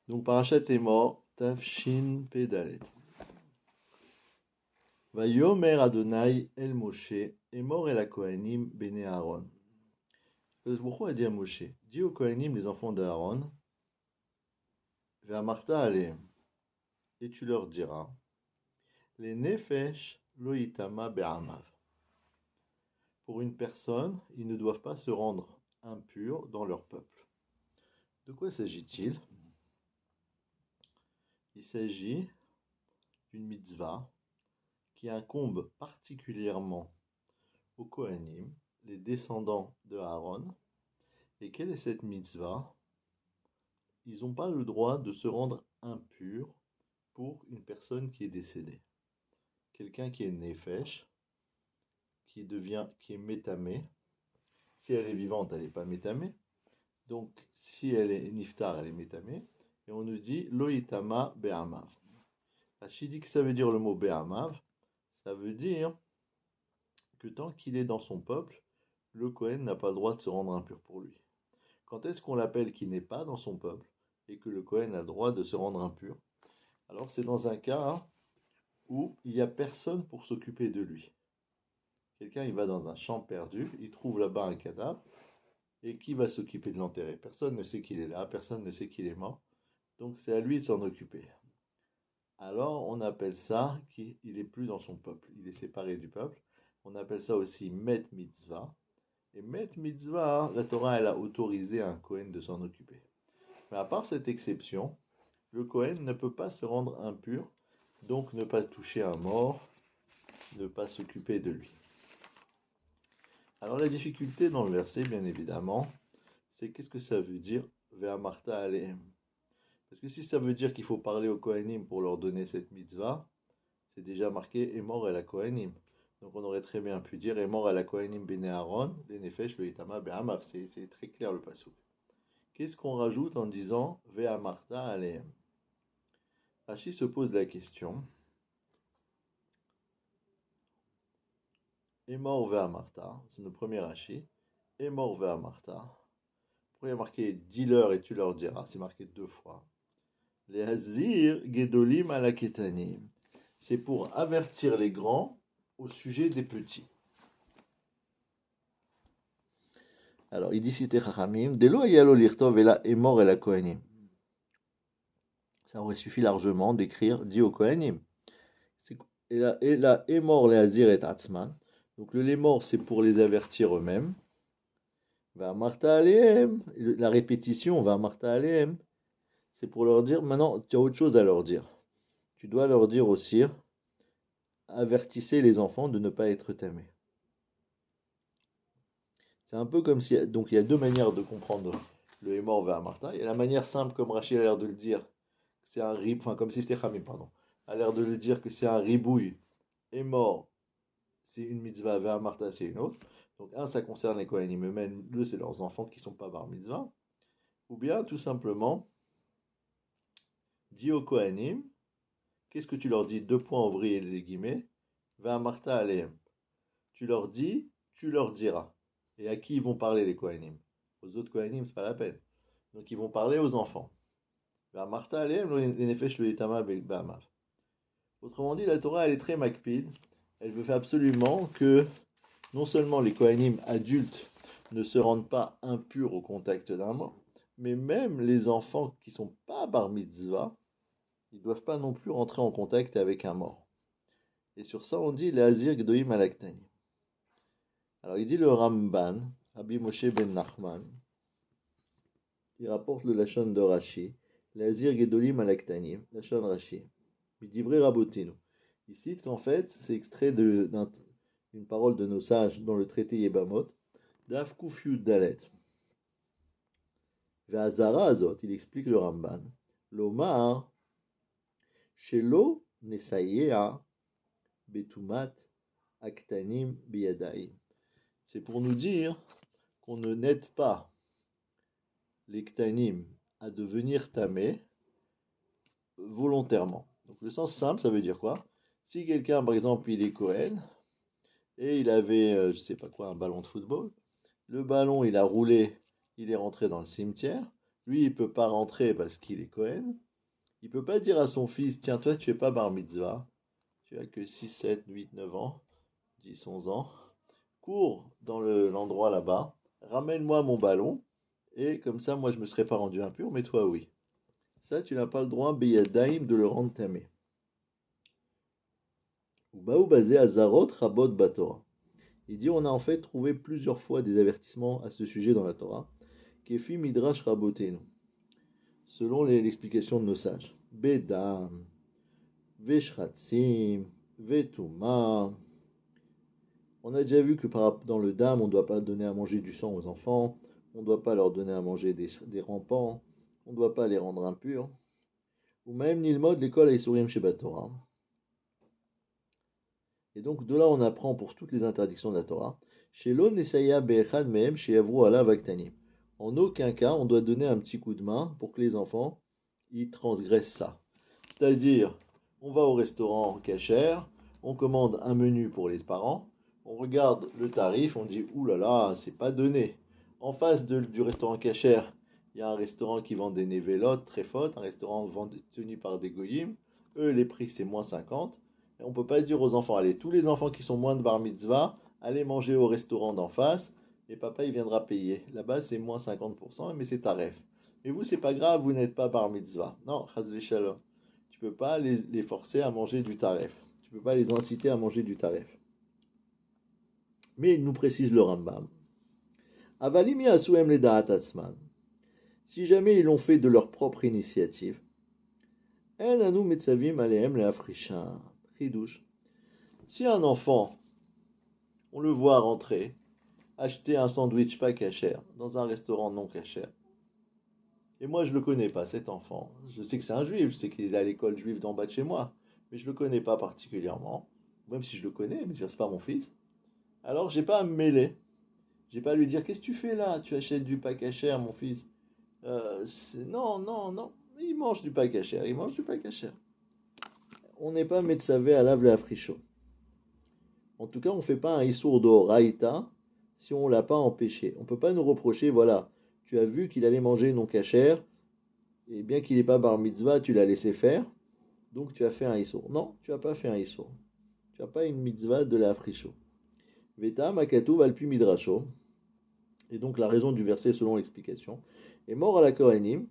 Donc, Parashat Emor, Tafshin Pedalet. Vayomer Adonai El Moshe, Emor El Kohanim Bene Aaron. Le Baruch a dit à Moshe, dis aux Kohanim, les enfants d'Aaron, Ve'amarta aleim, et tu leur diras, les nefesh lo yitama be'amav. Pour une personne, ils ne doivent pas se rendre impurs dans leur peuple. De quoi s'agit-il? Il s'agit d'une mitzvah qui incombe particulièrement aux Kohanim, les descendants de Aaron. Et quelle est cette mitzvah? Ils n'ont pas le droit de se rendre impurs pour une personne qui est décédée. Quelqu'un qui est nefesh, qui est métamé. Si elle est vivante, elle n'est pas métamée. Donc, si elle est niftar, elle est métamée. Et on nous dit loïtama be'amav. Rashi dit que ça veut dire le mot be'amav. Ça veut dire que tant qu'il est dans son peuple, le Kohen n'a pas le droit de se rendre impur pour lui. Quand est-ce qu'on l'appelle qui n'est pas dans son peuple et que le Kohen a le droit de se rendre impur? Alors c'est dans un cas où il n'y a personne pour s'occuper de lui. Quelqu'un, il va dans un champ perdu, il trouve là-bas un cadavre, et qui va s'occuper de l'enterrer? Personne ne sait qu'il est là, personne ne sait qu'il est mort, donc c'est à lui de s'en occuper. Alors on appelle ça qu'il n'est plus dans son peuple, il est séparé du peuple. On appelle ça aussi Met Mitzvah. Et Met Mitzvah, la Torah, elle a autorisé un Kohen de s'en occuper. Mais à part cette exception, le Kohen ne peut pas se rendre impur, donc ne pas toucher un mort, ne pas s'occuper de lui. Alors la difficulté dans le verset, bien évidemment, c'est qu'est-ce que ça veut dire Ve'amarta aleim? Parce que si ça veut dire qu'il faut parler aux Kohanim pour leur donner cette mitzvah, c'est déjà marqué Emor el Kohanim. Donc on aurait très bien pu dire Emor el Kohanim bene Aaron, les nefesh le itama be'amav. C'est très clair le pasuk. Qu'est-ce qu'on rajoute en disant Ve'amarta aleim? Rashi se pose la question. Emor ve'amarta, c'est le premier Rashi. Emor ve'amarta. Pourquoi il y a marqué dis-leur et tu leur diras? C'est marqué deux fois. Les hazir gedolim ala ketanim. C'est pour avertir les grands au sujet des petits. Alors, il dit cité Chachamim, Delo ayalo lirtov ela emor ela kohanim. Ça aurait suffi largement d'écrire dit au kohanim. Et la emor le hazir et atzman. Donc le lemor, c'est pour les avertir eux-mêmes. Va marta aleem. La répétition, va marta aleem. C'est pour leur dire, maintenant, tu as autre chose à leur dire. Tu dois leur dire aussi, avertissez les enfants de ne pas être tamés. C'est un peu comme si, donc il y a deux manières de comprendre le Emor Ve'amarta. Il y a la manière simple, comme Rachid a l'air de le dire, c'est un rib, enfin comme Sifteh Chamim, pardon, a l'air de le dire que c'est un ribouille. Emor, c'est une mitzvah, Ve'amarta, c'est une autre. Donc un, ça concerne les Kohanim eux-mêmes, deux, c'est leurs enfants qui ne sont pas bar mitzvah. Ou bien, tout simplement, dis aux Kohanim, qu'est-ce que tu leur dis? Deux points ouvriers les guillemets. Ve'amarta aleim. Tu leur dis, tu leur diras. Et à qui ils vont parler les Kohanim? Aux autres Kohanim, c'est pas la peine. Donc ils vont parler aux enfants. Autrement dit, la Torah, elle est très makpid. Elle veut absolument que non seulement les Kohanim adultes ne se rendent pas impurs au contact d'un mort, mais même les enfants qui ne sont pas bar mitzvah, ils ne doivent pas non plus rentrer en contact avec un mort. Et sur ça, on dit les Azir Gdoim Alaktani. Alors il dit le Ramban, Rabbi Moshe ben Nachman, il rapporte le Lachon de Rashi, l'Azir Gedolim Alaktanim, Lachon Rashi, Midivri Rabotinu. Il cite qu'en fait, c'est extrait d'une parole de nos sages dans le traité Yebamot, Daf Kufyud Dalet. Ve'azara Azot, il explique le Ramban, Lomar, Shelo Nesayea, Betumat, Aktanim Biyadaim. C'est pour nous dire qu'on ne n'aide pas les ktanim à devenir tamés volontairement. Donc le sens simple, ça veut dire quoi? Si quelqu'un, par exemple, il est Cohen, et il avait, je sais pas quoi, un ballon de football, le ballon, il a roulé, il est rentré dans le cimetière, Lui, il peut pas rentrer parce qu'il est Cohen. Il peut pas dire à son fils, tiens, toi, tu es pas bar mitzvah. Tu as que 6, 7, 8, 9 ans, 10, 11 ans. Cours dans l'endroit là-bas, ramène-moi mon ballon, et comme ça, moi, je me serais pas rendu impur, mais toi, oui. Ça, tu n'as pas le droit, Beyadaim, de le rendre tamé. Ou baou basé à Zarot, Rabot, Batora. Il dit, on a en fait trouvé plusieurs fois des avertissements à ce sujet dans la Torah. Kefi Midrash Rabotenu, selon l'explication de nos sages. Bedam, Veshratzim, Vetuma. On a déjà vu que dans le dam, on ne doit pas donner à manger du sang aux enfants, on ne doit pas leur donner à manger des rampants, on ne doit pas les rendre impurs. Ou même Nilmod, l'école à Isurim chez Torah. Et donc de là, on apprend pour toutes les interdictions de la Torah. Chez l'on Nesaya Be'echad Mehem, chez Avru Ala Vaktanim. En aucun cas, on doit donner un petit coup de main pour que les enfants ils transgressent ça. C'est-à-dire, on va au restaurant cachère, on commande un menu pour les parents, on regarde le tarif, on dit ouh là là, c'est pas donné. En face du restaurant cachère, il y a un restaurant qui vend des névélotes très fautes, un restaurant tenu par des goyim. Eux, les prix c'est moins 50. Et on peut pas dire aux enfants, allez, tous les enfants qui sont moins de bar mitzvah, allez manger au restaurant d'en face, et papa il viendra payer. Là-bas c'est moins 50%, mais c'est tarif. Mais vous, c'est pas grave, vous n'êtes pas bar mitzvah. Non, chas v'shalom. Tu peux pas les forcer à manger du taref. Tu peux pas les inciter à manger du taref. Mais il nous précise le Rambam. Avalimi asuem le da'at atzman. Si jamais ils l'ont fait de leur propre initiative, en anu metzavim alehem le'afrisha. Chidouche. Si un enfant, on le voit rentrer, acheter un sandwich pas cachère dans un restaurant non cachère, et moi je le connais pas cet enfant, je sais que c'est un juif, je sais qu'il est à l'école juive d'en bas de chez moi, mais je le connais pas particulièrement, même si je le connais, mais c'est pas mon fils, alors j'ai pas à me mêler, j'ai pas à lui dire qu'est-ce que tu fais là, tu achètes du pas cachère mon fils. Non, non, non, il mange du pas cachère, il mange du pas cachère. On n'est pas metsavé à lave la frichot. En tout cas, on ne fait pas un issour d'oraïta si on ne l'a pas empêché. On ne peut pas nous reprocher, voilà, tu as vu qu'il allait manger non cachère, et bien qu'il n'est pas bar mitzvah, tu l'as laissé faire, donc tu as fait un issour. Non, tu n'as pas fait un issour. Tu n'as pas une mitzvah de la fricho. Veta makatu valpi midrasho. Et donc la raison du verset selon l'explication est mort à la Kohanim.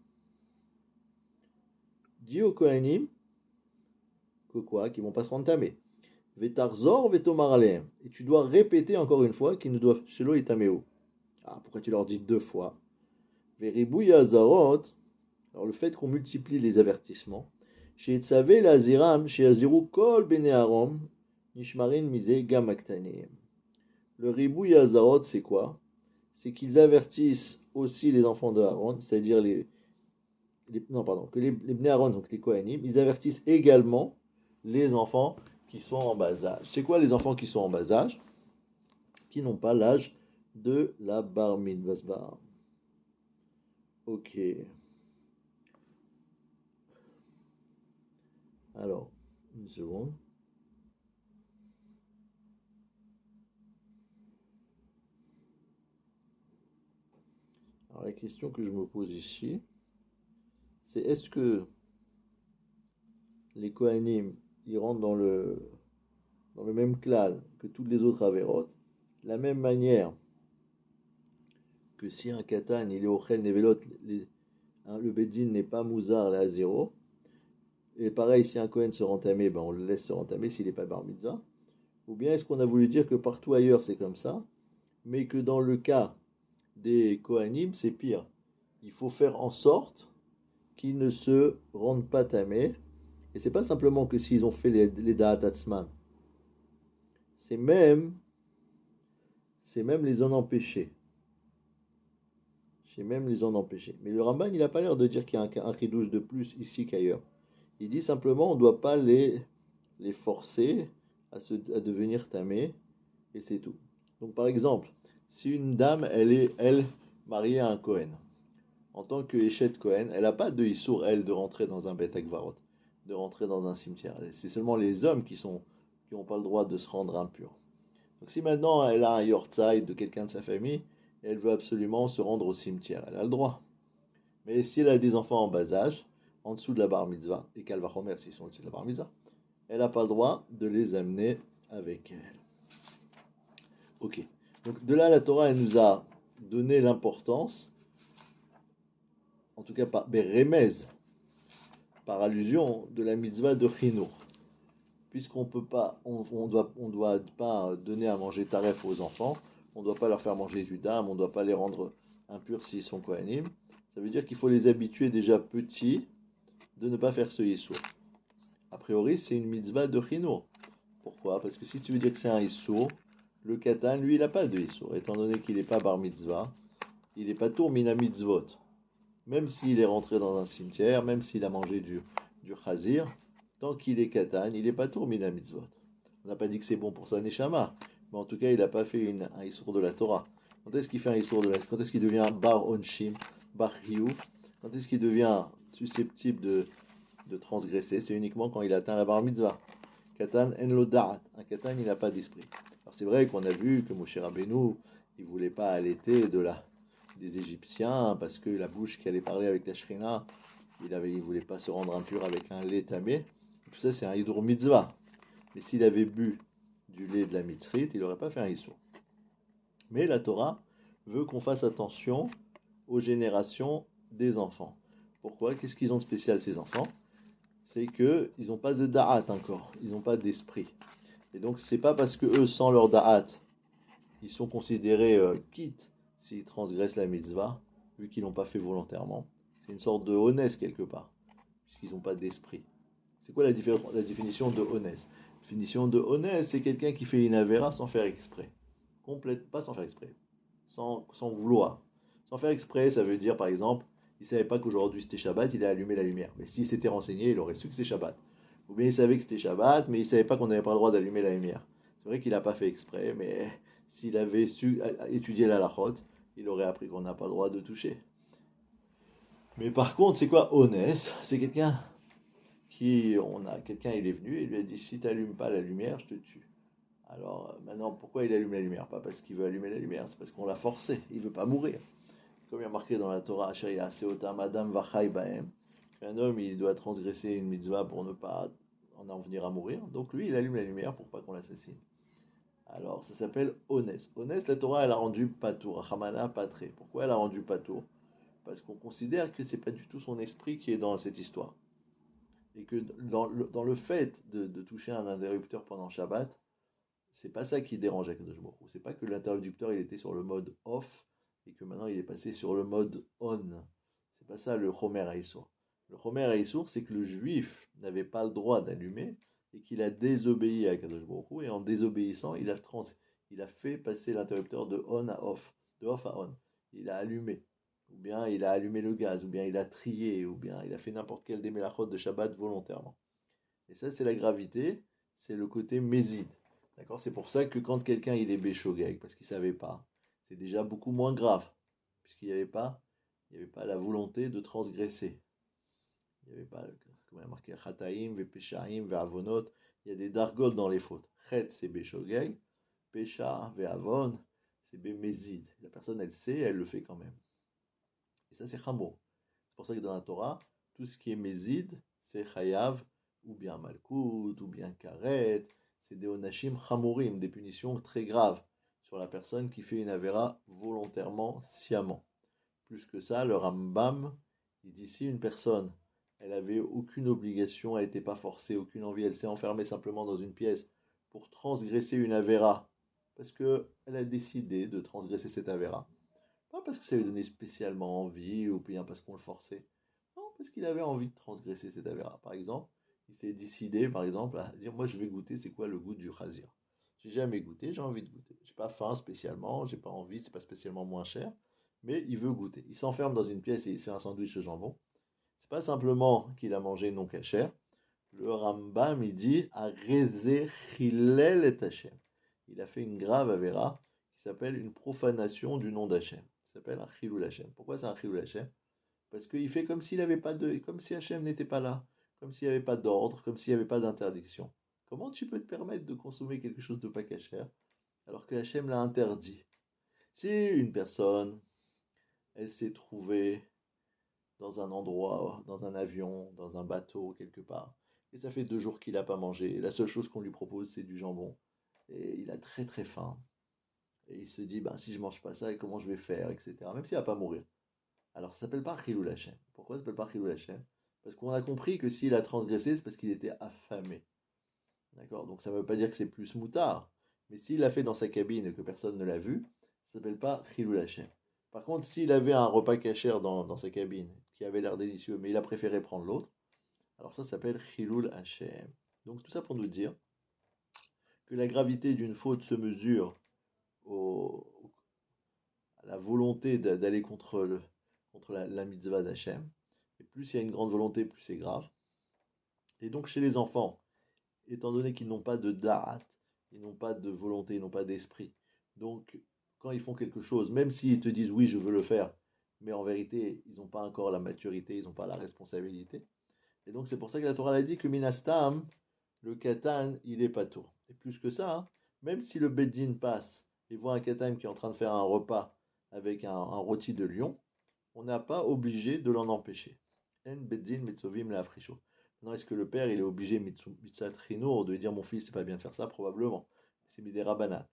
Dit aux Kohanim que quoi, qu'ils vont pas se rendre tamé. Vetarzor vetomar alehem. Et tu dois répéter encore une fois qu'ils ne doivent shelo itameo. Ah, pourquoi tu leur dis deux fois? Veribouya azarot. Alors le fait qu'on multiplie les avertissements. Chez Etzavé la Aziram, chez Azirou kol bene Arom, nishmarin mise gamaktanim. Le ribouya azarot, c'est quoi? C'est qu'ils avertissent aussi les enfants de Aaron, c'est-à-dire non, pardon, que les Bnei Aaron, donc les Kohanim, ils avertissent également les enfants qui sont en bas âge. C'est quoi les enfants qui sont en bas âge? Qui n'ont pas l'âge de la bar mitzvah. Ok. Alors, une seconde. Alors la question que je me pose ici, c'est est-ce que les Kohanim, ils rentrent dans le même clan que toutes les autres Averot, de la même manière que si un Katan, il est au Chel Nevelot, le Bedin n'est pas Mouzar, là à zéro. Et pareil, si un Kohen se rend tamé, ben on le laisse se rentamer s'il n'est pas bar mitzvah. Ou bien est-ce qu'on a voulu dire que partout ailleurs c'est comme ça, mais que dans le cas des Kohanim, c'est pire. Il faut faire en sorte qu'ils ne se rendent pas tamés. Et c'est pas simplement que s'ils ont fait les Da'at Atzman, c'est même, les en empêcher. C'est même les en empêcher. Mais le Ramban, il n'a pas l'air de dire qu'il y a un chidouche de plus ici qu'ailleurs. Il dit simplement on ne doit pas les forcer à devenir tamés, et c'est tout. Donc par exemple, si une dame, elle est mariée à un Kohen, en tant que Eshet Kohen, elle n'a pas de Issour, elle, de rentrer dans un Bet Akvarot, de rentrer dans un cimetière. C'est seulement les hommes qui n'ont pas le droit de se rendre impurs. Donc si maintenant elle a un Yortzeit de quelqu'un de sa famille, et elle veut absolument se rendre au cimetière, elle a le droit. Mais si elle a des enfants en bas âge, en dessous de la bar mitzvah, et qu'elle va remettre s'ils sont au-dessus de la bar mitzvah, elle n'a pas le droit de les amener avec elle. Ok. Donc de là, la Torah, elle nous a donné l'importance, en tout cas par Beremez, par allusion, de la mitzvah de Chinour. Puisqu'on peut pas, on doit pas donner à manger taref aux enfants, on ne doit pas leur faire manger du dam, on ne doit pas les rendre impurs s'ils sont kohanim. Ça veut dire qu'il faut les habituer déjà petits de ne pas faire ce issour. A priori, c'est une mitzvah de chinour. Pourquoi? Parce que si tu veux dire que c'est un issour, le katan, lui, il n'a pas de issour. Étant donné qu'il n'est pas bar mitzvah, il n'est pas tour mina mitzvot. Même s'il est rentré dans un cimetière, même s'il a mangé du chazir, tant qu'il est katan, il n'est pas tour mina mitzvot. On n'a pas dit que c'est bon pour sa neshama, mais en tout cas, il n'a pas fait un issour de la Torah. Quand est-ce qu'il fait un issour de la Torah? Quand est-ce qu'il devient bar onshim, bar chiyuv? Quand est-ce qu'il devient susceptible de transgresser? C'est uniquement quand il atteint la bar mitzvah. Katan en lo da'at. Un katan, il n'a pas d'esprit. Alors c'est vrai qu'on a vu que Moshe Rabbeinu, il voulait pas allaiter des Égyptiens parce que la bouche qui allait parler avec la Shrina, il voulait pas se rendre impur avec un lait tamé. Tout ça, c'est un hidur mitzvah. Mais s'il avait bu du lait de la mitzrite, il n'aurait pas fait un issour. Mais la Torah veut qu'on fasse attention aux générations des enfants. Pourquoi? Qu'est-ce qu'ils ont de spécial, ces enfants? C'est qu'ils n'ont pas de da'at encore, ils n'ont pas d'esprit. Et donc, c'est pas parce que eux, sans leur da'at, ils sont considérés quittes s'ils transgressent la mitzvah, vu qu'ils l'ont pas fait volontairement. C'est une sorte de honnête quelque part, puisqu'ils n'ont pas d'esprit. C'est quoi la définition de honnête? La définition de honnête, c'est quelqu'un qui fait une avéra sans faire exprès. Complète, pas sans faire exprès, sans vouloir. Sans faire exprès, ça veut dire par exemple, il ne savait pas qu'aujourd'hui c'était Shabbat, il a allumé la lumière. Mais s'il s'était renseigné, il aurait su que c'était Shabbat. Ou bien il savait que c'était Shabbat, mais il ne savait pas qu'on n'avait pas le droit d'allumer la lumière. C'est vrai qu'il n'a pas fait exprès, mais s'il avait su étudier la lachot, il aurait appris qu'on n'a pas le droit de toucher. Mais par contre, c'est quoi honnête? C'est quelqu'un quelqu'un il est venu et il lui a dit si tu n'allumes pas la lumière, je te tue. Alors maintenant, pourquoi il allume la lumière? Pas parce qu'il veut allumer la lumière, c'est parce qu'on l'a forcé. Il veut pas mourir. Comme il y a marqué dans la Torah, Sharia, Seota Madam Vachai Baem, qu'un homme il doit transgresser une mitzvah pour ne pas en venir à mourir. Donc lui, il allume la lumière pour pas qu'on l'assassine. Alors ça s'appelle Honest. Honest, la Torah elle a rendu patour, Hamana patré. Pourquoi elle a rendu patour? Parce qu'on considère que c'est pas du tout son esprit qui est dans cette histoire. Et que dans le fait de toucher un interrupteur pendant Shabbat, c'est pas ça qui dérange Akadosh Baruch Hu. C'est pas que l'interrupteur il était sur le mode off et que maintenant il est passé sur le mode on. C'est pas ça le Chomer Haïsour. Le Chomer Haïsour, c'est que le juif n'avait pas le droit d'allumer et qu'il a désobéi à Akadosh Baruch Hu et en désobéissant, il a fait passer l'interrupteur de on à off, de off à on. Il a allumé, ou bien il a allumé le gaz, ou bien il a trié, ou bien il a fait n'importe quel des mélachot de Shabbat volontairement. Et ça, c'est la gravité, c'est le côté méside. D'accord? C'est pour ça que quand quelqu'un il est béchogeg, parce qu'il ne savait pas, c'est déjà beaucoup moins grave, puisqu'il n'y avait pas la volonté de transgresser. Il n'y avait pas, comme il y a marqué, chataim, vepeshaim, ve'avonot, il y a des dargol dans les fautes. Chet, c'est béchogeg, pesha, ve'avon, c'est bémézid. La personne, elle sait, elle le fait quand même. Et ça, c'est chamo. C'est pour ça que dans la Torah, tout ce qui est mézid, c'est chayav, ou bien malkout, ou bien karet, c'est des onashim chamorim, des punitions très graves sur la personne qui fait une avéra volontairement, sciemment. Plus que ça, le Rambam, il dit si une personne, elle avait aucune obligation, elle n'était pas forcée, aucune envie, elle s'est enfermée simplement dans une pièce pour transgresser une avéra, parce qu'elle a décidé de transgresser cette avéra. Pas parce que ça lui donnait spécialement envie, ou bien parce qu'on le forçait. Non, parce qu'il avait envie de transgresser cette avéra. Par exemple, il s'est décidé, par exemple, à dire, moi je vais goûter, c'est quoi le goût du chazir. J'ai jamais goûté, j'ai envie de goûter. J'ai pas faim spécialement, j'ai pas envie, c'est pas spécialement moins cher, mais il veut goûter. Il s'enferme dans une pièce et il se fait un sandwich de jambon. C'est pas simplement qu'il a mangé non cachère. Le Rambam, il dit, à chilel et Hashem. Il a fait une grave avéra qui s'appelle une profanation du nom d'Hachem. Ça s'appelle un chilul Hashem. Pourquoi c'est un chilul Hashem? Parce qu'il fait comme s'il n'avait pas comme si Hachem n'était pas là, comme s'il n'y avait pas d'ordre, comme s'il n'y avait pas d'interdiction. Comment tu peux te permettre de consommer quelque chose de pas cachère alors que Hachem l'a interdit? Si une personne, elle s'est trouvée dans un endroit, dans un avion, dans un bateau, quelque part. Et ça fait 2 jours qu'il n'a pas mangé. Et la seule chose qu'on lui propose, c'est du jambon. Et il a très très faim. Et il se dit, ben, si je mange pas ça, comment je vais faire, etc. Même s'il va pas mourir. Alors ça s'appelle pas Chilul Hashem. Pourquoi ça s'appelle pas Chilul Hashem? Parce qu'on a compris que s'il a transgressé, c'est parce qu'il était affamé. D'accord? Donc ça ne veut pas dire que c'est plus moutard. Mais s'il l'a fait dans sa cabine et que personne ne l'a vu, ça s'appelle pas Chilul Hashem. Par contre, s'il avait un repas cachère dans sa cabine, qui avait l'air délicieux, mais il a préféré prendre l'autre, alors ça s'appelle Chilul Hashem. Donc tout ça pour nous dire que la gravité d'une faute se mesure au, à la volonté d'aller contre la mitzvah d'Hachem. Et plus il y a une grande volonté, plus c'est grave. Et donc chez les enfants, étant donné qu'ils n'ont pas de da'at, ils n'ont pas de volonté, ils n'ont pas d'esprit. Donc quand ils font quelque chose, même s'ils te disent oui, je veux le faire, mais en vérité, ils n'ont pas encore la maturité, ils n'ont pas la responsabilité. Et donc c'est pour ça que la Torah a dit que Minastam, le katan, il est pas tour. Et plus que ça, hein, même si le Beddin passe et voit un katan qui est en train de faire un repas avec un rôti de lion, on n'a pas obligé de l'en empêcher. En Beddin mitzovim la fricho. Maintenant, est-ce que le père il est obligé mitzat chinour de dire mon fils c'est pas bien de faire ça? Probablement. C'est midera banane.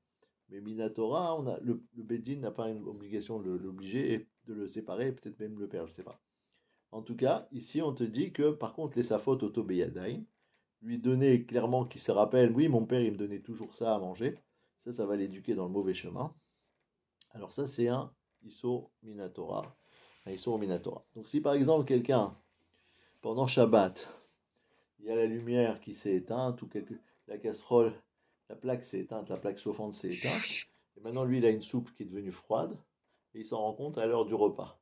Mais Minatora, le Beddin n'a pas une obligation de l'obliger et de le séparer, et peut-être même le père, je ne sais pas. En tout cas, ici on te dit que par contre les safot autobeyadaim, lui donner clairement qu'il se rappelle, oui mon père il me donnait toujours ça à manger, ça va l'éduquer dans le mauvais chemin. Alors ça c'est un Issur Minatora. Un Issur Minatora. Donc si par exemple quelqu'un, pendant Shabbat, il y a la lumière qui s'est éteinte, ou la casserole, la plaque s'est éteinte, la plaque chauffante s'est éteinte, et maintenant lui il a une soupe qui est devenue froide, et il s'en rend compte à l'heure du repas.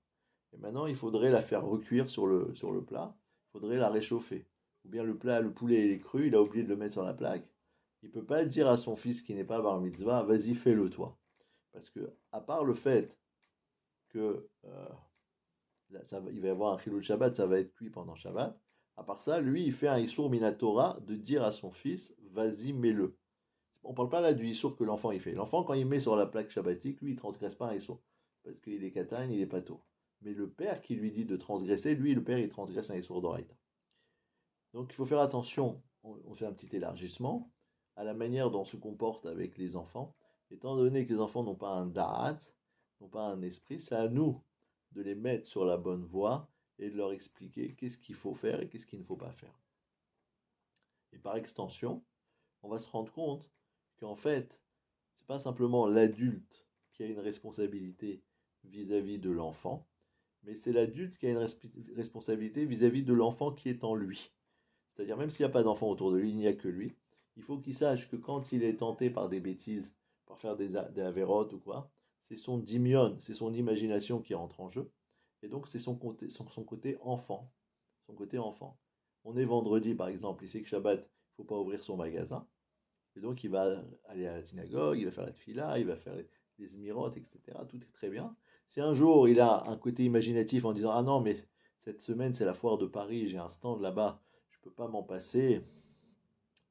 Et maintenant il faudrait la faire recuire sur le plat, il faudrait la réchauffer. Ou bien le plat, le poulet il est cru, il a oublié de le mettre sur la plaque, il ne peut pas dire à son fils qui n'est pas bar mitzvah, vas-y fais-le toi. Parce que, à part le fait que il va y avoir un chilul Shabbat, ça va être cuit pendant Shabbat. À part ça, lui, il fait un Issour Minatora de dire à son fils, vas-y, mets-le. On ne parle pas là du Issour que l'enfant il fait. L'enfant, quand il met sur la plaque shabbatique, lui, il ne transgresse pas un Issour. Parce qu'il est katan, il est pato. Mais le père qui lui dit de transgresser, lui, le père, il transgresse un Issour d'oraita. Donc il faut faire attention, on fait un petit élargissement, à la manière dont on se comporte avec les enfants. Étant donné que les enfants n'ont pas un da'at, n'ont pas un esprit, c'est à nous de les mettre sur la bonne voie et de leur expliquer qu'est-ce qu'il faut faire et qu'est-ce qu'il ne faut pas faire. Et par extension, on va se rendre compte qu'en fait, ce n'est pas simplement l'adulte qui a une responsabilité vis-à-vis de l'enfant, mais c'est l'adulte qui a une responsabilité vis-à-vis de l'enfant qui est en lui. C'est-à-dire, même s'il n'y a pas d'enfant autour de lui, il n'y a que lui, il faut qu'il sache que quand il est tenté par des bêtises, par faire des avérotes ou quoi, c'est son dimion, c'est son imagination qui entre en jeu. Et donc, c'est son côté enfant. Son côté enfant. On est vendredi, par exemple, il sait que Shabbat, il ne faut pas ouvrir son magasin. Et donc, il va aller à la synagogue, il va faire la tfila, il va faire les émirotes, etc. Tout est très bien. Si un jour, il a un côté imaginatif en disant, ah non, mais cette semaine, c'est la foire de Paris, j'ai un stand là-bas, je ne peux pas m'en passer.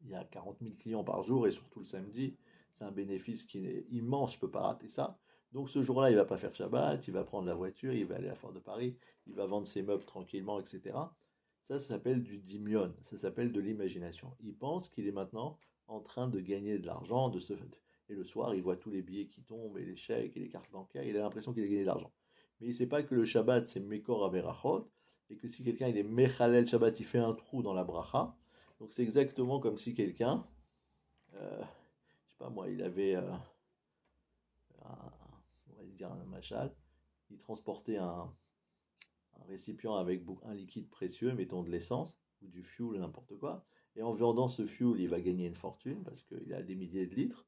Il y a 40 000 clients par jour et surtout le samedi, c'est un bénéfice qui est immense, je ne peux pas rater ça. Donc ce jour-là, il ne va pas faire Shabbat, il va prendre la voiture, il va aller à la foire de Paris, il va vendre ses meubles tranquillement, etc. Ça s'appelle du dimion, ça s'appelle de l'imagination. Il pense qu'il est maintenant en train de gagner de l'argent, et le soir, il voit tous les billets qui tombent, et les chèques, et les cartes bancaires, il a l'impression qu'il a gagné de l'argent. Mais il ne sait pas que le Shabbat, c'est Mekor Averachot, et que si quelqu'un il est Mechalel Shabbat, il fait un trou dans la bracha. Donc c'est exactement comme si quelqu'un, je sais pas moi, il avait on va dire un machal, il transportait un récipient avec un liquide précieux, mettons de l'essence ou du fuel, n'importe quoi, et en vendant ce fuel, il va gagner une fortune parce qu'il a des milliers de litres,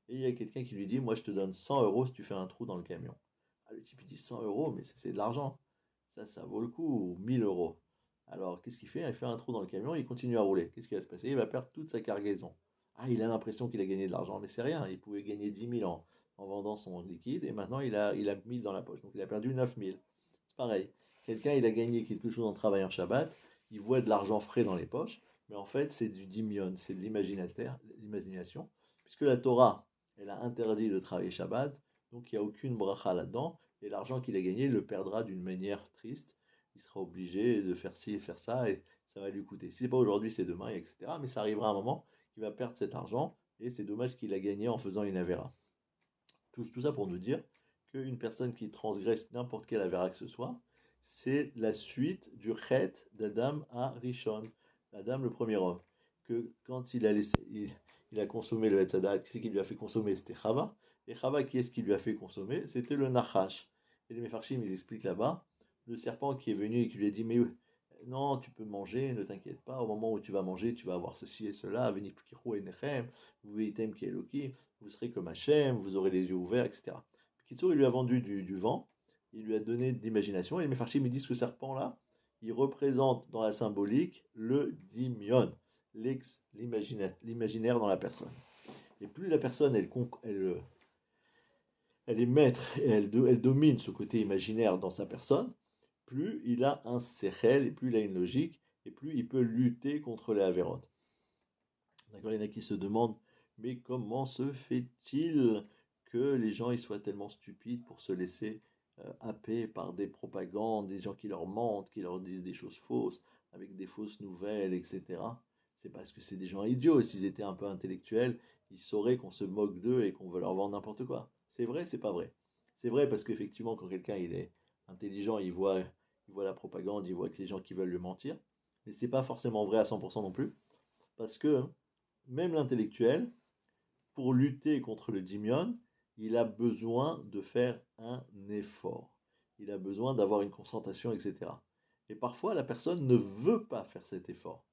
et il y a quelqu'un qui lui dit, moi je te donne 100 euros si tu fais un trou dans le camion. Ah, le type il dit 100 euros, mais c'est de l'argent, ça vaut le coup, ou 1000 euros. Alors qu'est-ce qu'il fait? Il fait un trou dans le camion, il continue à rouler. Qu'est-ce qui va se passer? Il va perdre toute sa cargaison. Ah, il a l'impression qu'il a gagné de l'argent, mais c'est rien, il pouvait gagner 10 000 en vendant son liquide, et maintenant il a 1000 dans la poche, donc il a perdu 9 000. C'est pareil. Quelqu'un, il a gagné quelque chose en travaillant Shabbat, il voit de l'argent frais dans les poches, mais en fait, c'est du dimion, c'est de l'imagination, puisque la Torah, elle a interdit de travailler Shabbat, donc il n'y a aucune bracha là-dedans, et l'argent qu'il a gagné, il le perdra d'une manière triste. il sera obligé de faire ci et faire ça, et ça va lui coûter. Si c'est pas aujourd'hui, c'est demain, etc. Mais ça arrivera un moment qu'il va perdre cet argent, et c'est dommage qu'il a gagné en faisant une avéra. Tout ça pour nous dire qu'une personne qui transgresse n'importe quelle avéra que ce soit, c'est la suite du chet d'Adam à Rishon, Adam le premier homme. Que quand il a consommé le Hetzadak, qui c'est qui lui a fait consommer? C'était Chava. Et Chava, qui est-ce qui lui a fait consommer? C'était le Nachash. Et les Mefarshim, ils expliquent là-bas, le serpent qui est venu et qui lui a dit, mais non, tu peux manger, ne t'inquiète pas, au moment où tu vas manger, tu vas avoir ceci et cela, vous serez comme Hachem, vous aurez les yeux ouverts, etc. Kitsour, il lui a vendu du vent, il lui a donné de l'imagination, et les Mefarshim, ils disent que ce serpent-là, il représente dans la symbolique le dimion, l'imaginaire dans la personne. Et plus la personne, elle est maître et elle domine ce côté imaginaire dans sa personne, plus il a un sechel, et plus il a une logique, et plus il peut lutter contre les avérotes. D'accord, il y en a qui se demandent, mais comment se fait-il que les gens ils soient tellement stupides pour se laisser happer par des propagandes, des gens qui leur mentent, qui leur disent des choses fausses, avec des fausses nouvelles, etc. C'est parce que c'est des gens idiots. S'ils étaient un peu intellectuels, ils sauraient qu'on se moque d'eux et qu'on veut leur vendre n'importe quoi. C'est vrai, c'est pas vrai. C'est vrai parce qu'effectivement, quand quelqu'un il est intelligent, il voit la propagande, il voit que les gens qui veulent lui mentir. Mais c'est pas forcément vrai à 100% non plus. Parce que même l'intellectuel, pour lutter contre le dimion, il a besoin de faire un effort. Il a besoin d'avoir une concentration, etc. Et parfois, la personne ne veut pas faire cet effort.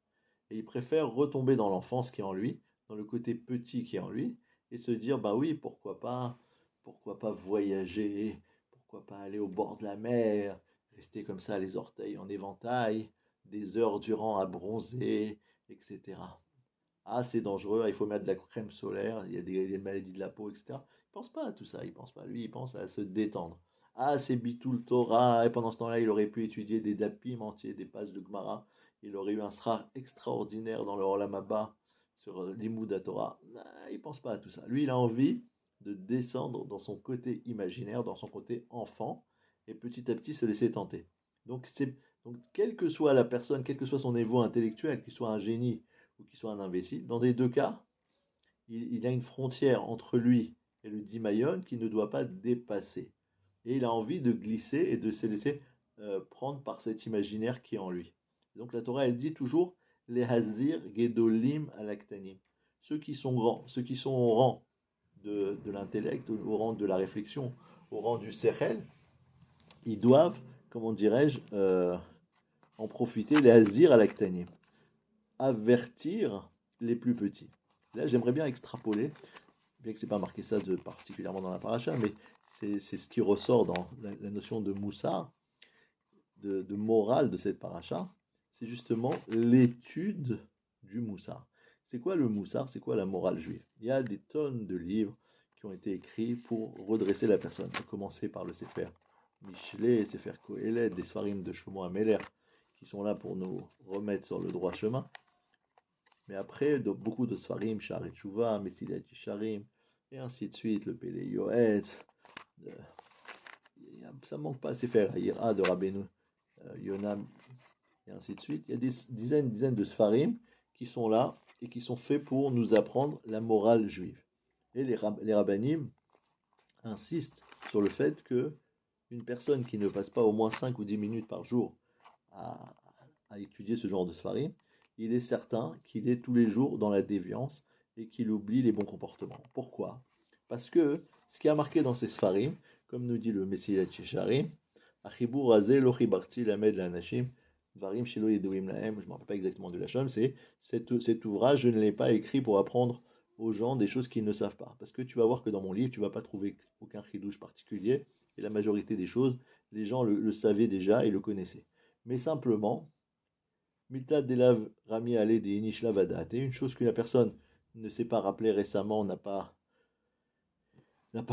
Et il préfère retomber dans l'enfance qui est en lui, dans le côté petit qui est en lui, et se dire, bah oui, pourquoi pas voyager, pourquoi pas aller au bord de la mer, rester comme ça, les orteils en éventail, des heures durant à bronzer, etc. Ah, c'est dangereux, il faut mettre de la crème solaire, il y a des maladies de la peau, etc. Il pense pas à tout ça, il pense pas. Lui, il pense à se détendre. Ah, c'est Bitul Torah, et pendant ce temps-là, il aurait pu étudier des dapim entiers, des pages de Gemara. Il aurait eu un srar extraordinaire dans le Olam Haba sur l'Imoud Torah. Ah, il pense pas à tout ça. Lui, il a envie de descendre dans son côté imaginaire, dans son côté enfant, et petit à petit se laisser tenter. Donc, quelle que soit la personne, quel que soit son niveau intellectuel, qu'il soit un génie, ou qu'il soit un imbécile. Dans les deux cas, il a une frontière entre lui et le Dimayon qu'il ne doit pas dépasser. Et il a envie de glisser et de se laisser prendre par cet imaginaire qui est en lui. Et donc la Torah, elle dit toujours les Hazir Gedolim Alaktanim. Ceux qui sont grands, ceux qui sont au rang de l'intellect, au rang de la réflexion, au rang du Sechel, ils doivent, comment dirais-je, en profiter, les Hazir Alaktanim, avertir les plus petits. Là, j'aimerais bien extrapoler, bien que ce n'est pas marqué ça particulièrement dans la paracha, mais c'est ce qui ressort dans la notion de moussar, de morale de cette paracha, c'est justement l'étude du moussar. C'est quoi le moussar? C'est quoi la morale juive? Il y a des tonnes de livres qui ont été écrits pour redresser la personne. On va commencer par le Sefer Michelet, Sefer Kohelet, des Sfarim de Shlomo Ameler, qui sont là pour nous remettre sur le droit chemin. Mais après, beaucoup de Sfarim, Sha'ar Tshuva, Mesilat Yesharim, et ainsi de suite, le Pele Yoetz, ça ne manque pas assez faire, Ira de Rabbeinu, Yonam, et ainsi de suite. Il y a des dizaines de Sfarim qui sont là et qui sont faits pour nous apprendre la morale juive. Et les Rabbanim insistent sur le fait que une personne qui ne passe pas au moins 5 ou 10 minutes par jour à étudier ce genre de Sfarim, il est certain qu'il est tous les jours dans la déviance et qu'il oublie les bons comportements. Pourquoi? Parce que ce qui a marqué dans ces Sfarim, comme nous dit le Messilat Yesharim, Achibur Razé Lochibarti Lamed Lanashim, Varim Shelo Yedoim Lahem, je ne me rappelle pas exactement de la chose, c'est cet ouvrage, je ne l'ai pas écrit pour apprendre aux gens des choses qu'ils ne savent pas. Parce que tu vas voir que dans mon livre, tu ne vas pas trouver aucun chidouche particulier, et la majorité des choses, les gens le savaient déjà et le connaissaient. Mais simplement, Milta Delav Rami Ale de Inish Lavadat, et une chose que la personne ne s'est pas rappelée récemment, n'a pas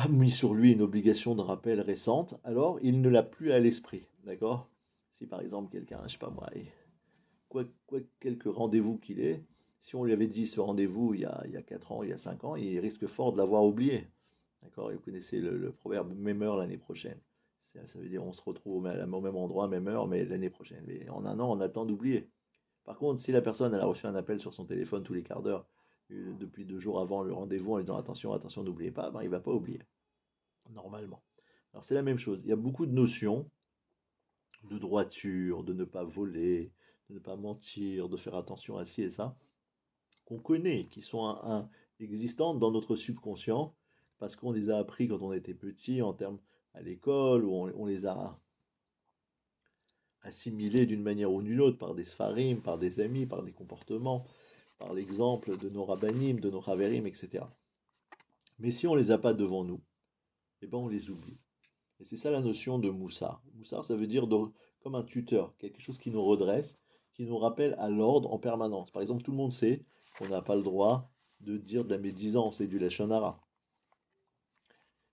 mis sur lui une obligation de rappel récente, alors il ne l'a plus à l'esprit. D'accord? Si par exemple quelqu'un, je ne sais pas moi, quelques rendez-vous qu'il ait, si on lui avait dit ce rendez-vous il y a 4 ans, il y a 5 ans, il risque fort de l'avoir oublié. D'accord? Et vous connaissez le proverbe même heure l'année prochaine. Ça veut dire on se retrouve au même endroit, même heure, mais l'année prochaine. Mais en un an, on attend d'oublier. Par contre, si la personne elle a reçu un appel sur son téléphone tous les quarts d'heure, depuis 2 jours avant le rendez-vous, en lui disant attention, attention, n'oubliez pas, ben, il ne va pas oublier, normalement. Alors c'est la même chose. Il y a beaucoup de notions de droiture, de ne pas voler, de ne pas mentir, de faire attention à ci et ça, qu'on connaît, qui sont existantes dans notre subconscient, parce qu'on les a appris quand on était petit, en termes à l'école, où on les a assimilés d'une manière ou d'une autre par des sfarim, par des amis, par des comportements, par l'exemple de nos rabbanim, de nos haverim, etc. Mais si on ne les a pas devant nous, eh ben on les oublie. Et c'est ça la notion de moussard. Moussard, ça veut dire comme un tuteur, quelque chose qui nous redresse, qui nous rappelle à l'ordre en permanence. Par exemple, tout le monde sait qu'on n'a pas le droit de dire de la médisance et du lashon hara.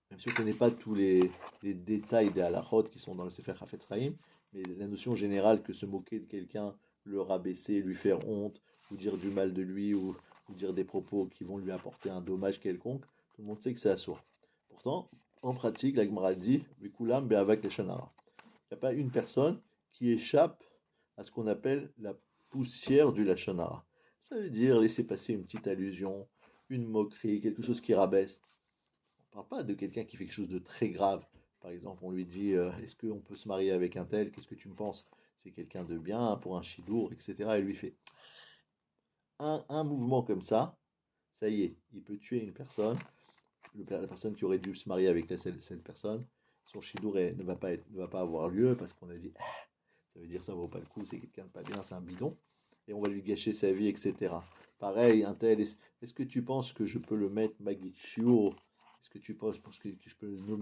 Même si on ne connaît pas tous les détails des halachot qui sont dans le Sefer Hafetz Chaim, mais la notion générale que se moquer de quelqu'un, le rabaisser, lui faire honte, ou dire du mal de lui, ou dire des propos qui vont lui apporter un dommage quelconque, tout le monde sait que c'est assourd. Pourtant, en pratique, la Gemara dit Vikulam be'avak lashon hara. Il n'y a pas une personne qui échappe à ce qu'on appelle la poussière du lashon hara. Ça veut dire laisser passer une petite allusion, une moquerie, quelque chose qui rabaisse. On ne parle pas de quelqu'un qui fait quelque chose de très grave. Par exemple, on lui dit est-ce qu'on peut se marier avec un tel? Qu'est-ce que tu me penses? C'est quelqu'un de bien pour un chidour, etc. Et lui fait un mouvement comme ça y est, il peut tuer une personne. La personne qui aurait dû se marier avec cette personne, son chidour ne va pas avoir lieu parce qu'on a dit ça veut dire ça vaut pas le coup, c'est quelqu'un de pas bien, c'est un bidon, et on va lui gâcher sa vie, etc. Pareil, un tel, est-ce que tu penses que je peux le mettre Magitchio? Est-ce que tu penses que je peux le nommer